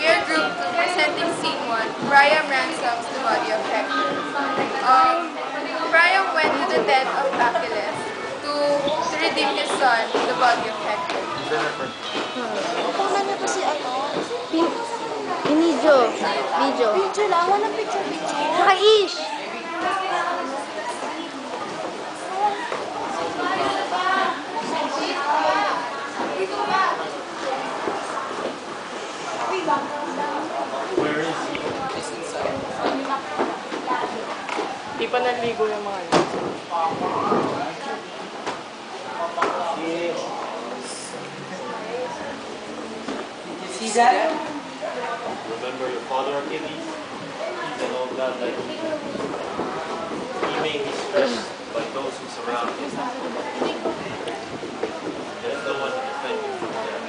We are Group 2 presenting Scene 1, Priam ransoms the body of Hector. Priam went to the tent of Achilles to redeem his son, the body of Hector. Pangalan niya pa si ano? Video. Picture lang, walang picture. Saka Ish. Where is he? He's inside. Di pa naligo yung mga yun. See that? Remember your father Achilles? He's an old god like me. He may be stressed by those who surround him. There's no one to defend you from them.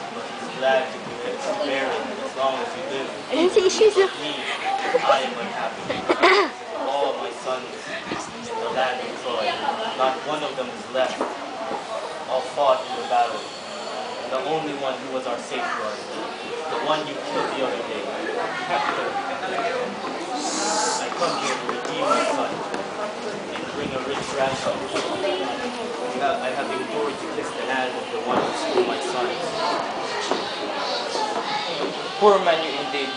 But he's glad to bear it as long as you live. Ayun si Ish. Me, I am unhappy. All my sons in the land of Troy, not one of them is left. All fought in the battle. And the only one who was our safeguard, the one you killed the other day, Hector. I come here to redeem my son and bring a rich ransom. I have endured to kiss the hand of the one who slew my son. Poor man you indeed.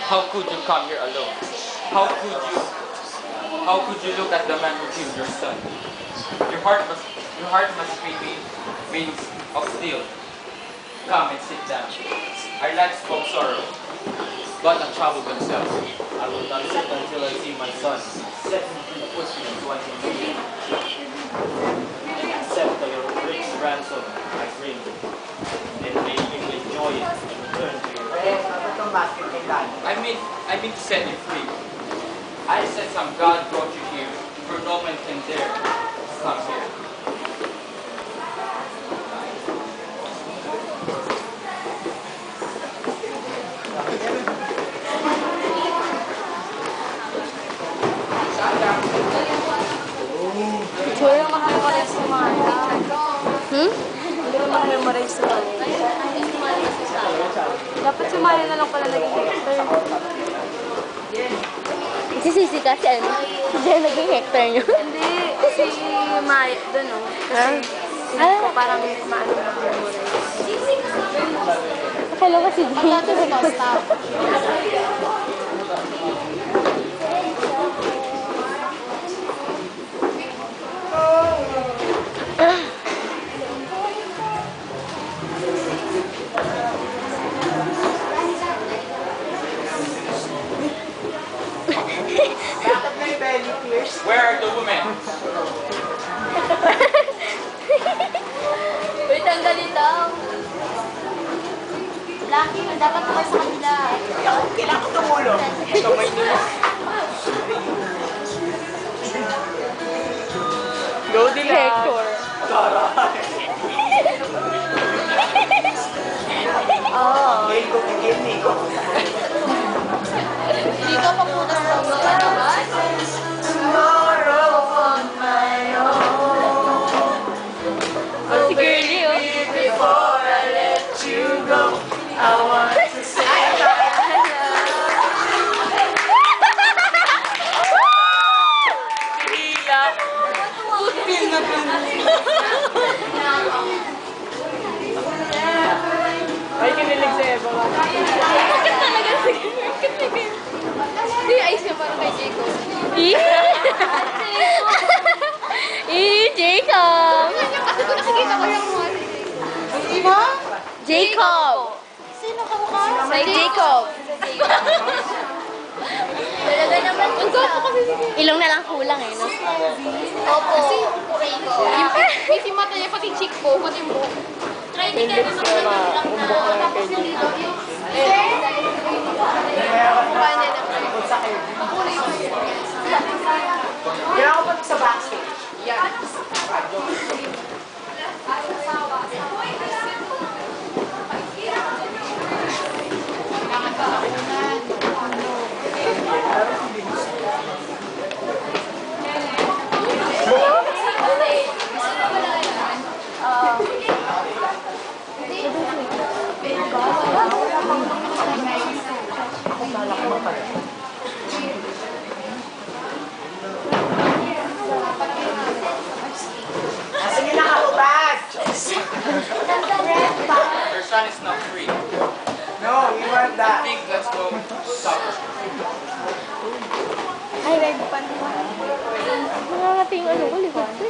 How could you come here alone? How could you look at the man who killed your son? Your heart must be made of steel. Come and sit down. Our lads spoke sorrow, but not trouble themselves. I will not sit until I see my son set him free quickly so I can see him. Accept the rich ransom I bring, and may you enjoy it and return to your I mean to set you free. I said some God brought you here, for no man can dare to come here. Sure, makamemorize si Mara. Hindi mo makamemorize si Mara. Dapat si Mara na lang pala naging Hector. Sisisi ka si ano? Si Jen naging Hector nyo? Hindi, si Maya doon o. Kasi hindi ko parang maano na memorize. Akala ko si Jen. Stop. Where are the women? Wait, tanggalin daw. Lucky, dapat mo sa kanila. Kailangan ko tumulong. Kamay nila. Go nila. Hector. Oo. Hindi ko papunas daw sa naman. Tomorrow on my own. Si Girlie, oh. Before I let you go, I want to say Ay, kinilig sa Eva. Bakit talaga si Girlie? hindi, ayos niya parang kay Jacob. Jacob! Kasi kung nakikita ko yung mga Sino? Jacob! Sino ka mukha? Say Jacob! Talaga naman. Ang gwapo kasi si Ilong na lang kulang eh, no? Opo. Kasi yung piti mata niya, pati cheek po, pati mo. Try ni Kevin mag-lang na. Tapos yung dito, yung... Mukha niya na. Kulay ko. Kailangan ko pa sa backstage. Yan. son is not free. No, we want I that. think let's go soccer. Ay, red pan. Nangangating ano ko, likod ko.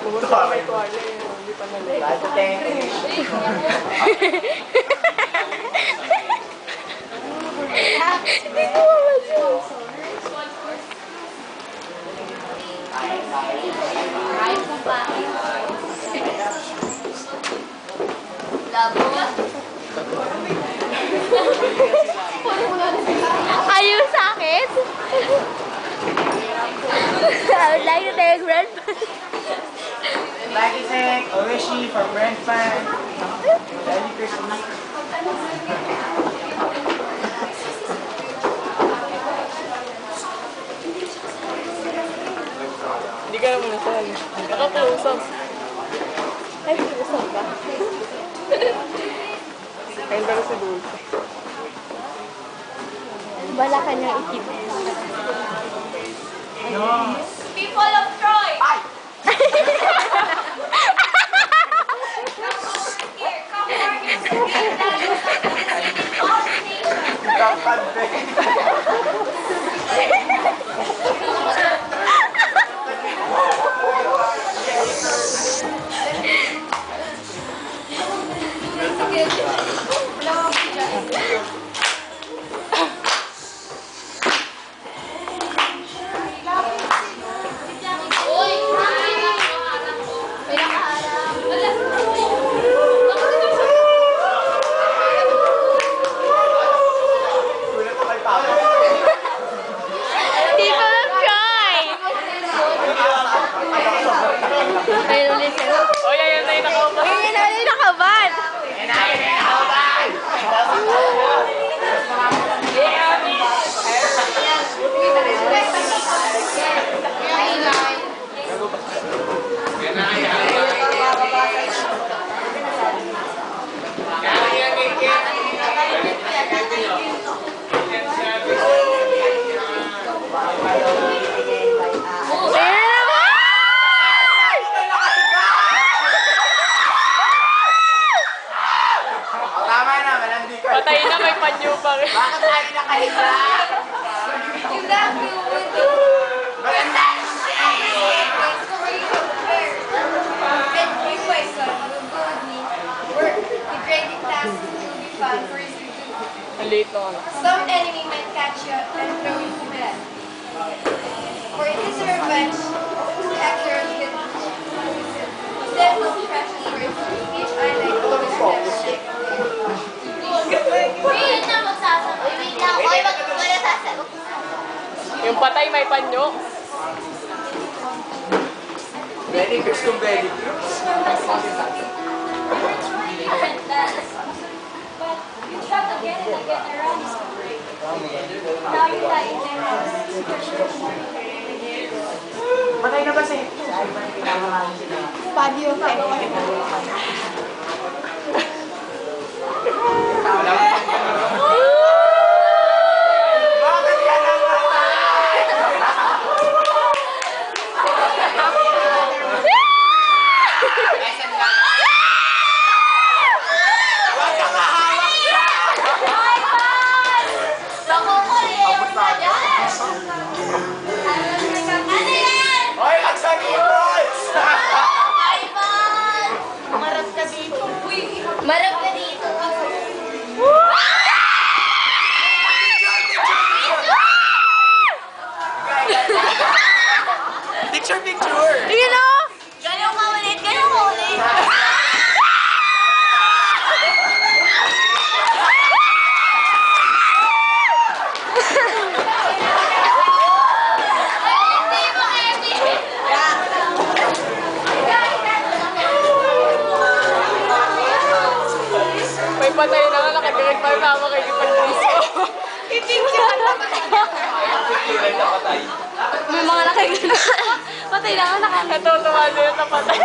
Pumunta may tuwalya yun. Hindi pa nalala. Lahat sa tenga. Hindi ko mamasyon. Ayaw sa akin? I would like to take red pan. Like I said, Oishi from Red Fan. Merry Christmas. Hindi ka naman nasan. Naka-close up. Ay, close up ba? Ayun pala si Dulce. Wala ka niyang ikip. No. People of Troy! Here, come work and submit values of the city all the nations. Dapat ba? Kulit ko kay Papa. People of Troy! Ayun ulit yun. Oh, yan na yung nakaupo. Ayun na ulit nakaban! Ayun na naman! Tama na, malandi ka. Patay na, may panyo pa rin. Bakit tayo nakahiga? You left me with the Malandi! And you, my son, will go with me. Work. The grading task will be fun for you to do. Ang late na ano. Some enemy might catch you and throw you to death. For it is a revenge, Hector will instead of precious words, each island will be stepped. Wait na magsasabi. Wait lang. Oy, wala sasabi. Yung patay may panyo. Very Chris kung very But you tried again and again around this break. Now you lie in there. Patay na ba si? Fabio effect. Bakit ka namatay? Huwag kang hahawak siya! Hoy, magsagipos! Marap ka dito. Marap ka dito. Picture, picture! You know? Ganyan ka ulit. Ganyan ka ulit. May patay na nga, nakadirect pa yung mama kayo pag-disco. Picture na patay. May mga nakagano. Patay na nga nakagano. Natutuwa doon na patay.